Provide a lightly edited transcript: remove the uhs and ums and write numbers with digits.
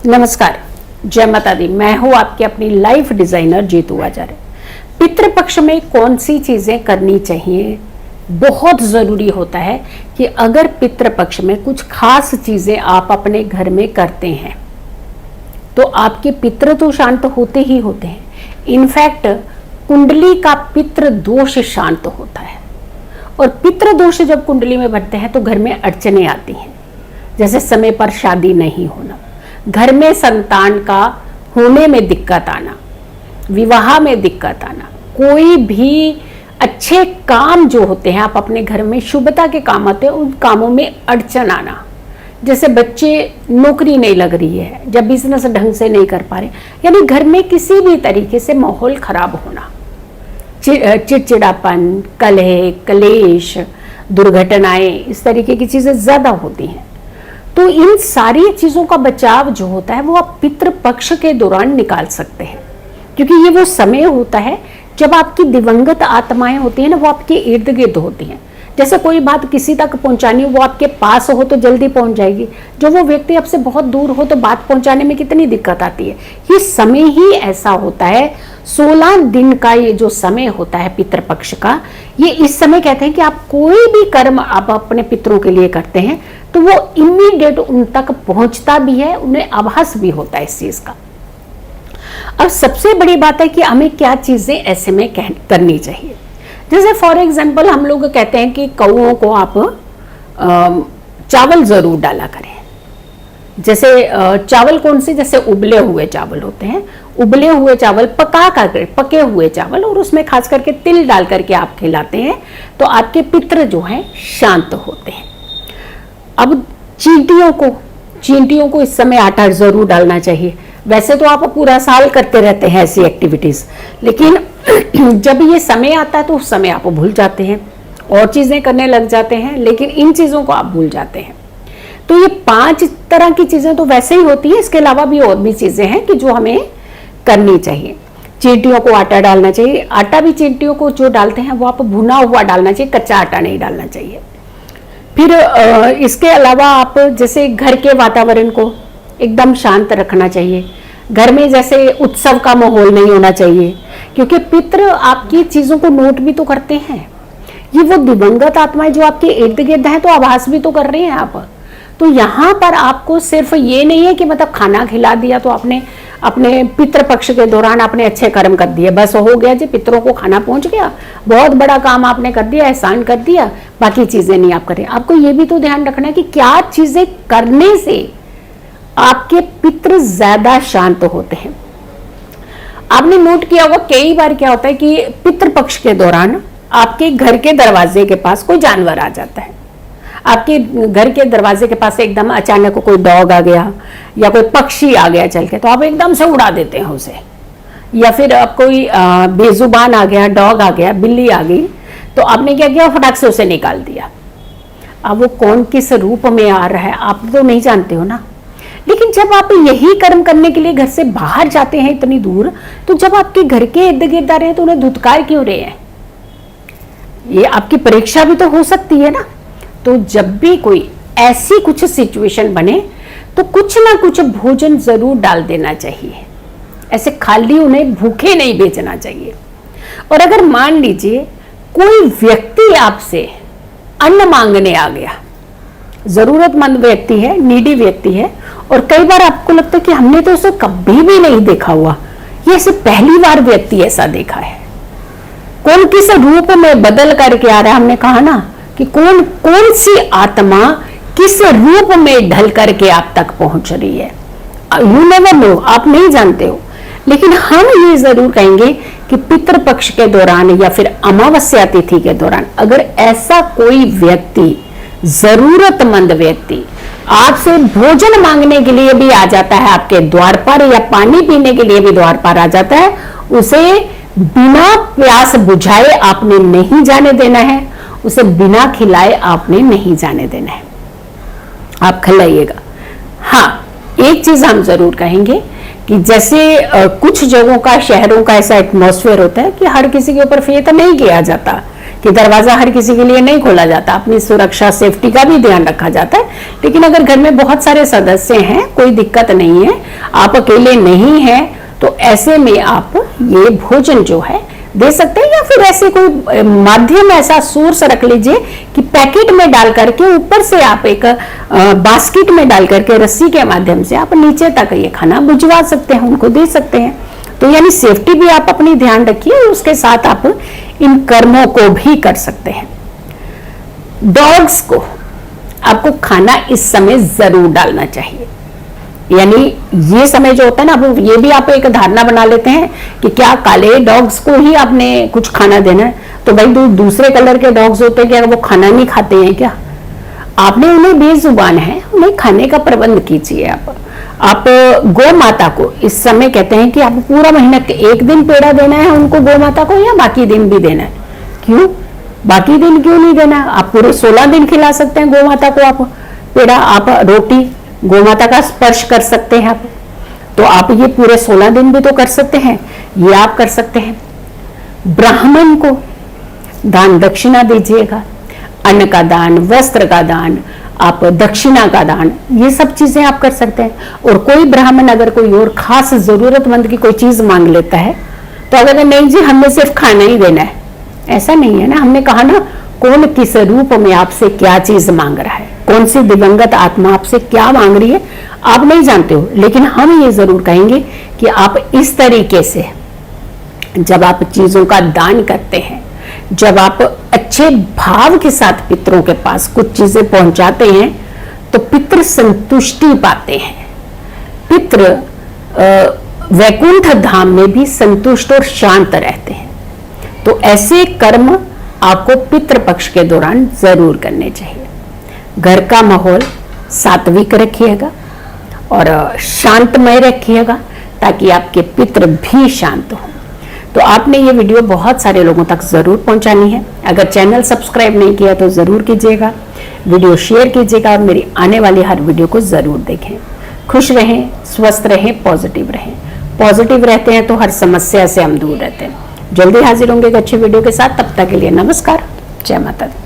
नमस्कार, जय माता दी। मैं हूँ आपकी अपनी लाइफ डिजाइनर जीतू आचार्य। पितृपक्ष में कौन सी चीजें करनी चाहिए, बहुत जरूरी होता है कि अगर पितृपक्ष में कुछ खास चीजें आप अपने घर में करते हैं तो आपके पितृ तो शांत होते ही होते हैं। इनफैक्ट कुंडली का पितृ दोष शांत होता है, और पितृ दोष जब कुंडली में बढ़ते हैं तो घर में अड़चने आती हैं, जैसे समय पर शादी नहीं होना, घर में संतान का होने में दिक्कत आना, विवाह में दिक्कत आना, कोई भी अच्छे काम जो होते हैं, आप अपने घर में शुभता के काम आते हैं, उन कामों में अड़चन आना, जैसे बच्चे नौकरी नहीं लग रही है, जब बिजनेस ढंग से नहीं कर पा रहे, यानी घर में किसी भी तरीके से माहौल खराब होना, चिड़चिड़ापन, कलह, कलेश, दुर्घटनाएं, इस तरीके की चीजें ज्यादा होती हैं। तो इन सारी चीजों का बचाव जो होता है वो आप पितृपक्ष के दौरान निकाल सकते हैं, क्योंकि ये वो समय होता है जब आपकी दिवंगत आत्माएं होती हैं ना, वो आपके इर्द गिर्द होती हैं। जैसे कोई बात किसी तक पहुंचानी हो, वो आपके पास हो तो जल्दी पहुंच जाएगी, जो वो व्यक्ति आपसे बहुत दूर हो तो बात पहुंचाने में कितनी दिक्कत आती है। ये समय ही ऐसा होता है, 16 दिन का ये जो समय होता है पितृपक्ष का, ये इस समय कहते हैं कि आप कोई भी कर्म आप अपने पितरों के लिए करते हैं तो वो इमीडिएट उन तक पहुंचता भी है, उन्हें आभास भी होता है इस चीज का। अब सबसे बड़ी बात है कि हमें क्या चीजें ऐसे में करनी चाहिए। जैसे फॉर एग्जाम्पल हम लोग कहते हैं कि कौओं को आप चावल जरूर डाला करें। जैसे चावल कौन से, जैसे उबले हुए चावल होते हैं, उबले हुए चावल पके हुए चावल, और उसमें खास करके तिल डाल करके आप खिलाते हैं तो आपके पितृ जो हैं शांत होते हैं। अब चींटियों को इस समय आटा जरूर डालना चाहिए। वैसे तो आप पूरा साल करते रहते हैं ऐसी एक्टिविटीज, लेकिन जब ये समय आता है तो उस समय आप भूल जाते हैं, और चीजें करने लग जाते हैं, लेकिन इन चीजों को आप भूल जाते हैं। तो ये 5 तरह की चीजें तो वैसे ही होती है, इसके अलावा भी और भी चीजें हैं कि जो हमें करनी चाहिए। चींटियों को आटा डालना चाहिए। आटा भी चींटियों को जो डालते हैं वो आप भुना हुआ डालना चाहिए, कच्चा आटा नहीं डालना चाहिए। फिर इसके अलावा आप जैसे घर के वातावरण को एकदम शांत रखना चाहिए। घर में जैसे उत्सव का माहौल नहीं होना चाहिए, क्योंकि पितृ आपकी चीजों को नोट भी तो करते हैं। ये वो दिवंगत आत्माएं जो आपके इर्द गिर्द हैं तो आभास भी तो कर रहे हैं आप। तो यहाँ पर आपको सिर्फ ये नहीं है कि मतलब खाना खिला दिया तो आपने अपने पितृपक्ष के दौरान आपने अच्छे कर्म कर दिए, बस हो गया जी, पितरों को खाना पहुंच गया, बहुत बड़ा काम आपने कर दिया, एहसान कर दिया, बाकी चीजें नहीं आप करें। आपको ये भी तो ध्यान रखना है कि क्या चीजें करने से आपके पितृ ज्यादा शांत होते हैं। आपने नोट किया होगा कई बार क्या होता है कि पितृपक्ष के दौरान आपके घर के दरवाजे के पास कोई जानवर आ जाता है। आपके घर के दरवाजे के पास एकदम अचानक कोई डॉग आ गया या कोई पक्षी आ गया चल के, तो आप एकदम से उड़ा देते हैं उसे। या फिर अब कोई बेजुबान आ गया, डॉग आ गया, बिल्ली आ गई, तो आपने क्या किया, फटाक से उसे निकाल दिया। अब वो कौन किस रूप में आ रहा है आप तो नहीं जानते हो ना। लेकिन जब आप यही कर्म करने के लिए घर से बाहर जाते हैं इतनी दूर, तो जब आपके घर के इर्द गिर्द आ रहे हैं तो उन्हें धुतकार क्यों रहे हैं? ये आपकी परीक्षा भी तो हो सकती है ना। तो जब भी कोई ऐसी कुछ सिचुएशन बने तो कुछ ना कुछ भोजन जरूर डाल देना चाहिए। ऐसे खाली उन्हें भूखे नहीं भेजना चाहिए। और अगर मान लीजिए कोई व्यक्ति आपसे अन्न मांगने आ गया, जरूरतमंद व्यक्ति है, नीडी व्यक्ति है, और कई बार आपको लगता है कि हमने तो उसे कभी भी नहीं देखा हुआ, ये ऐसे पहली बार व्यक्ति ऐसा देखा है, कौन किस रूप में बदल करके आ रहा है। हमने कहा ना कि कौन सी आत्मा किस रूप में ढल करके आप तक पहुंच रही है, यू नेवर नो, आप नहीं जानते हो। लेकिन हम ये जरूर कहेंगे कि पितृपक्ष के दौरान या फिर अमावस्या तिथि के दौरान अगर ऐसा कोई व्यक्ति, जरूरतमंद व्यक्ति आपसे भोजन मांगने के लिए भी आ जाता है आपके द्वार पर, या पानी पीने के लिए भी द्वार पर आ जाता है, उसे बिना प्यास बुझाए आपने नहीं जाने देना है, उसे बिना खिलाए आपने नहीं जाने देना है, आप खिलाइएगा। हाँ, एक चीज हम जरूर कहेंगे कि जैसे कुछ जगहों का, शहरों का ऐसा एटमॉस्फेयर होता है कि हर किसी के ऊपर फेथ नहीं किया जाता, कि दरवाजा हर किसी के लिए नहीं खोला जाता, अपनी सुरक्षा सेफ्टी का भी ध्यान रखा जाता है। लेकिन अगर घर में बहुत सारे सदस्य हैं, कोई दिक्कत नहीं है, आप अकेले नहीं हैं, तो ऐसे में आप ये भोजन जो है दे सकते हैं। या फिर ऐसे कोई माध्यम ऐसा सोर्स रख लीजिए कि पैकेट में डाल करके ऊपर से आप एक बास्केट में डाल करके रस्सी के माध्यम से आप नीचे तक ये खाना भिजवा सकते हैं, उनको दे सकते हैं। तो यानी सेफ्टी भी आप अपनी ध्यान रखिए, उसके साथ आप इन कर्मों को भी कर सकते हैं। डॉग्स को आपको खाना इस समय जरूर डालना चाहिए। यानी ये समय जो होता है ना, अब ये भी आप एक धारणा बना लेते हैं कि क्या काले डॉग्स को ही आपने कुछ खाना देना है, तो भाई दूसरे कलर के डॉग्स होते हैं क्या, वो खाना नहीं खाते हैं क्या? आपने उन्हें बेजुबान है, उन्हें खाने का प्रबंध कीजिए। आप गौ माता को इस समय कहते हैं कि आपको पूरा महीना एक दिन पेड़ा देना है उनको, गौ माता को, या बाकी दिन भी देना है? क्यों बाकी दिन क्यों नहीं देना? आप पूरे 16 दिन खिला सकते हैं गौ माता को आप पेड़ा, आप रोटी गौ माता का स्पर्श कर सकते हैं आप, तो आप ये पूरे 16 दिन भी तो कर सकते हैं, ये आप कर सकते हैं। ब्राह्मण को दान दक्षिणा दीजिएगा, अन्न का दान, वस्त्र का दान, आप दक्षिणा का दान, ये सब चीजें आप कर सकते हैं। और कोई ब्राह्मण अगर कोई और खास जरूरतमंद की कोई चीज मांग लेता है तो अगर नहीं जी हमें सिर्फ खाना ही देना है, ऐसा नहीं है ना। हमने कहा ना, कौन किस रूप में आपसे क्या चीज मांग रहा है, कौन सी दिवंगत आत्मा आपसे क्या मांग रही है आप नहीं जानते हो। लेकिन हम ये जरूर कहेंगे कि आप इस तरीके से जब आप चीजों का दान करते हैं, जब आप अच्छे भाव के साथ पितरों के पास कुछ चीजें पहुंचाते हैं, तो पितृ संतुष्टि पाते हैं। पितृ वैकुंठ धाम में भी संतुष्ट और शांत रहते हैं। तो ऐसे कर्म आपको पितृपक्ष के दौरान जरूर करने चाहिए। घर का माहौल सात्विक रखिएगा और शांतमय रखिएगा, ताकि आपके पितृ भी शांत हों। तो आपने ये वीडियो बहुत सारे लोगों तक जरूर पहुंचानी है। अगर चैनल सब्सक्राइब नहीं किया तो जरूर कीजिएगा, वीडियो शेयर कीजिएगा और मेरी आने वाली हर वीडियो को जरूर देखें। खुश रहें, स्वस्थ रहें, पॉजिटिव रहें। पॉजिटिव रहते हैं तो हर समस्या से हम दूर रहते हैं। जल्दी हाजिर होंगे एक अच्छी वीडियो के साथ, तब तक के लिए नमस्कार, जय माता दी।